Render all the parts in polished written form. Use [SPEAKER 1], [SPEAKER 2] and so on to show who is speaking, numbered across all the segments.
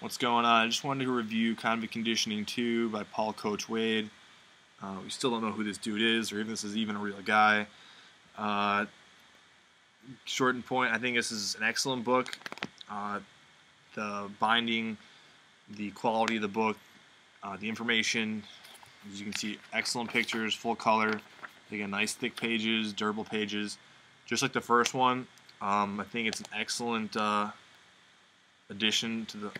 [SPEAKER 1] What's going on? I just wanted to review Convict Conditioning 2 by Paul Coach Wade. We still don't know who this dude is, or even if this is even a real guy. Uh, Short and point, I think this is an excellent book. The binding, the quality of the book, the information, as you can see, excellent pictures, full color. Again, nice thick pages, durable pages, just like the first one. I think it's an excellent addition to the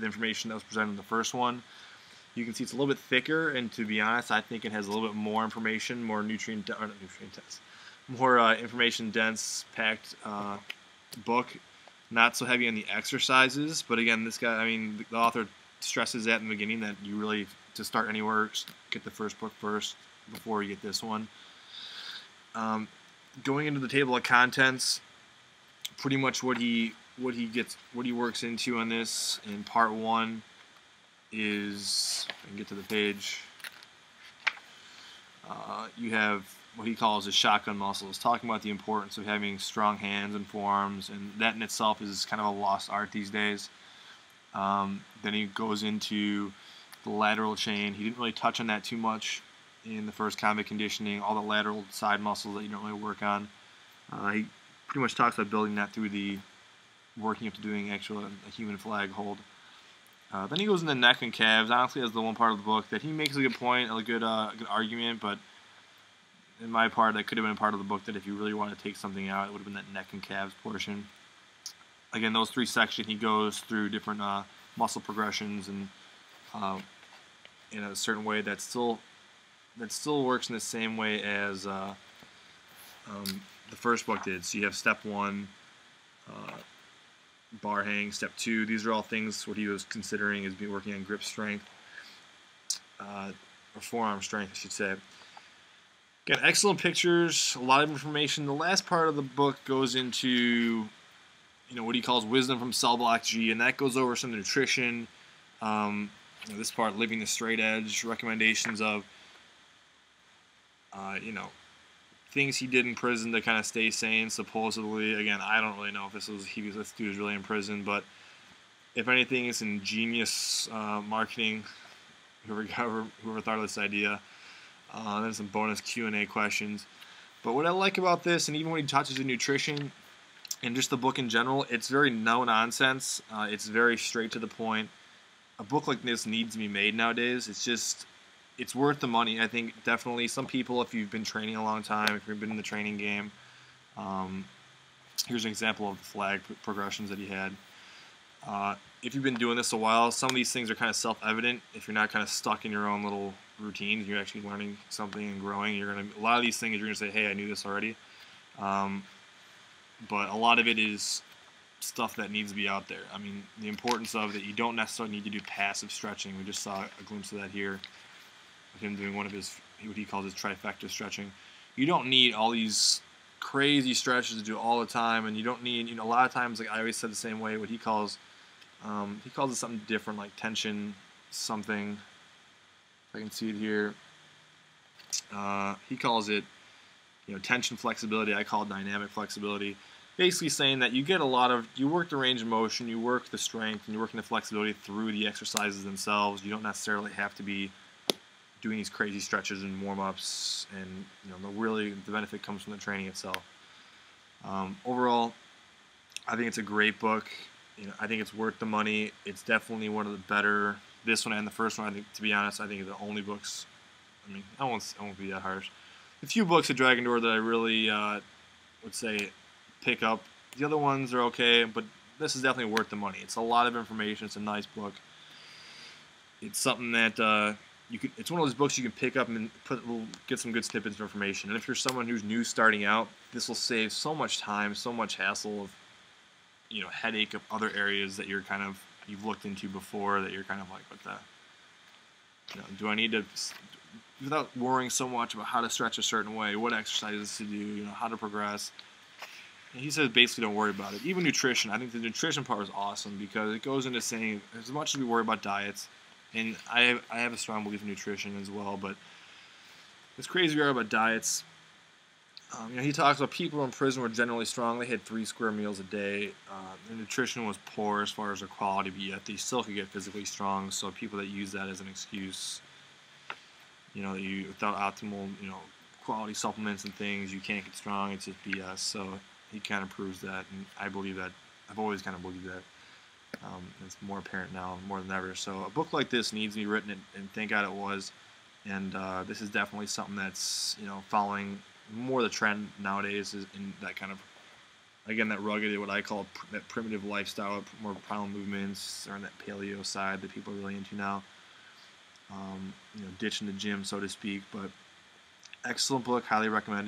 [SPEAKER 1] information that was presented in the first one. You can see it's a little bit thicker, and to be honest, I think it has a little bit more information, more more information dense, packed book. Not so heavy on the exercises, but again, this guy, I mean, the author stresses that in the beginning that you really, to start anywhere, get the first book first before you get this one. Going into the table of contents, pretty much what he works into on this in part one is, if I can get to the page, you have what he calls his shotgun muscles, talking about the importance of having strong hands and forearms, and that in itself is kind of a lost art these days. Then he goes into the lateral chain. He didn't really touch on that too much in the first Convict Conditioning, all the lateral side muscles that you don't really work on. He pretty much talks about building that through the working up to doing actual a human flag hold. Then he goes into neck and calves. Honestly, that's the one part of the book that he makes a good point, a good argument, but in my part, that could have been a part of the book that if you really want to take something out, it would have been that neck and calves portion. Again, those three sections, he goes through different muscle progressions and in a certain way that still works in the same way as the first book did. So you have step one, bar hang, step two. These are all things what he was considering as being working on grip strength, or forearm strength, I should say. Again, excellent pictures, a lot of information. The last part of the book goes into, what he calls wisdom from cell block G, and that goes over some nutrition. This part, living the straight edge, recommendations of, things he did in prison to kind of stay sane, supposedly. Again, I don't really know if this dude was really in prison, but if anything, it's ingenious marketing. Whoever thought of this idea. Then some bonus Q&A questions. But what I like about this, and even when he touches on nutrition and just the book in general, it's very no nonsense. It's very straight to the point. A book like this needs to be made nowadays. It's worth the money. I think definitely some people, if you've been training a long time, if you've been in the training game, here's an example of the flag progressions that he had. If you've been doing this a while, some of these things are kind of self-evident. If you're not kind of stuck in your own little routines, you're actually learning something and growing. A lot of these things you're gonna say, "Hey, I knew this already," but a lot of it is stuff that needs to be out there. I mean, the importance of that, you don't necessarily need to do passive stretching. We just saw a glimpse of that here. Him doing one of his, what he calls his trifecta stretching. You don't need all these crazy stretches to do all the time, and you don't need, a lot of times, like I always said the same way, what he calls it something different, like tension something. If I can see it here. He calls it, tension flexibility. I call it dynamic flexibility. Basically saying that you get you work the range of motion, you work the strength, and you're working the flexibility through the exercises themselves. You don't necessarily have to be doing these crazy stretches and warm-ups, and the benefit comes from the training itself. Overall, I think it's a great book. I think it's worth the money. It's definitely one of the better. This one and the first one, I think, to be honest, I think are the only books. I mean, I won't be that harsh. The few books of Dragon Door that I really would say pick up. The other ones are okay, but this is definitely worth the money. It's a lot of information. It's a nice book. It's something that it's one of those books you can pick up and get some good snippets of information. And if you're someone who's new starting out, this will save so much time, so much hassle of, headache of other areas that you've looked into before, that you're kind of like, what the, do I need to, without worrying so much about how to stretch a certain way, what exercises to do, how to progress. And he says basically don't worry about it. Even nutrition, I think the nutrition part is awesome because it goes into saying, as much as we worry about diets, and I have a strong belief in nutrition as well, but as crazy we are about diets, He talks about people in prison were generally strong. They had 3 square meals a day. Their nutrition was poor as far as their quality, but yet they still could get physically strong. So people that use that as an excuse, that you without optimal, quality supplements and things, you can't get strong. It's just BS. So he kind of proves that, and I believe that. I've always kind of believed that. It's more apparent now, more than ever. So a book like this needs to be written, and thank God it was. And this is definitely something that's following more the trend nowadays is in that kind of, again, that rugged, what I call that primitive lifestyle, more primal movements, or on that paleo side that people are really into now. Ditching the gym, so to speak. But excellent book, highly recommend.